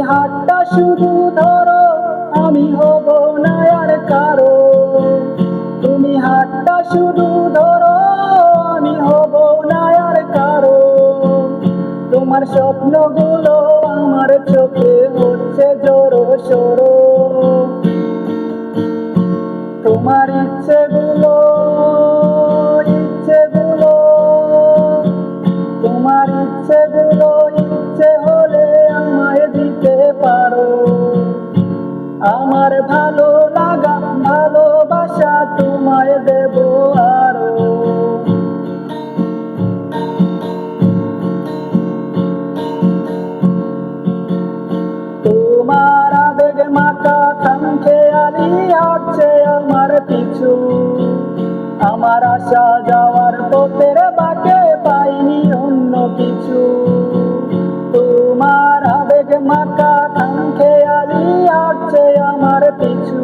হাতটা শুধু ধরো, আমি হব না আর কারো। তুমি হাতটা শুধু ধরো, আমি হব না আর কারো। তোমার স্বপ্নগুলো আমার চোখে হচ্ছে জোরো সরো। তোমার ইচ্ছেগুলো ইচ্ছেগুলো তোমার ইচ্ছেগুলো ইচ্ছে হলে আমায় দিতে পারো। আমার ভালো লাগা ভালোবাসা তোমায় দেব আরো। তোমার আবেগ মাখা খামখেয়ালি হাঁটছে আমার পিছু। আমার আসা যাওয়ার পথের বাঁকে পাইনি অন্য কিছু। তোমার আবেগ মাখা খামখেয়ালি হাঁটছে আমার পিছু।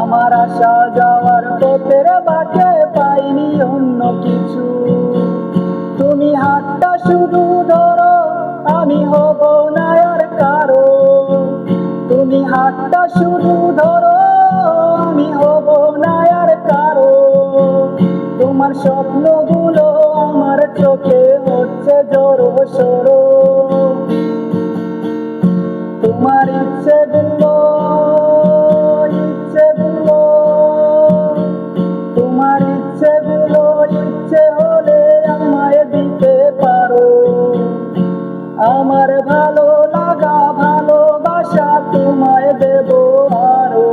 আমার আসা যাওয়ার পথের বাঁকে পাইনি অন্য কিছু। তুমি হাতটা শুধু ধরো, আমি হব না আর কারো। তুমি হাতটা শুধু ধরো, আমি হব না আর কারো। তোমার স্বপ্নগুলো আমার চোখে হচ্ছে জোরো সরো। তোমার ইচ্ছেগুলো ইচ্ছেগুলো তোমার ইচ্ছেগুলো ইচ্ছে হলে আমায় দিতে পারো। আমার ভালো লাগা ভালোবাসা তোমায় দেব আরো।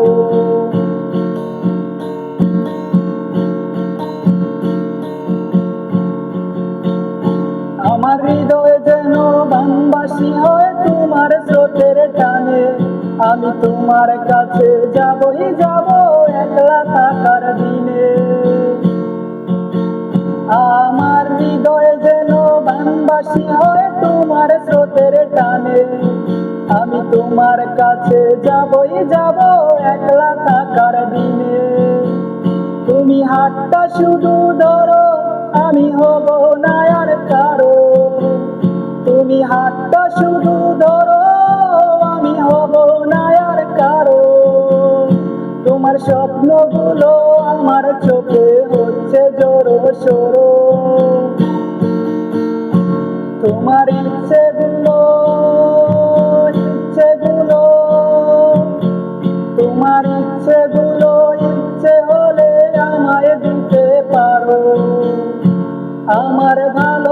আমার হৃদয় যেন বানবাসী হয় তোমার স্রোতের টানে। আমি তোমার কাছে যাবই যাব একলা থাকার দিনে। আমার হৃদয় যেন বানবাসী হয় তোমার স্রোতের টানে। আমি তোমার কাছে যাবই যাব একলা থাকার দিনে। তুমি হাতটা শুধু ধরো, আমি হব না আর কারো। তুমি হাতটা শুধু ধরো, আমি হব না আর কারো। তোমার স্বপ্নগুলো আমার চোখে হচ্ছে জোরো সরো। তোমার ইচ্ছেগুলো ইচ্ছেগুলো তোমার ইচ্ছেগুলো ইচ্ছে হলে আমায় দিতে পারো। আমার ভালো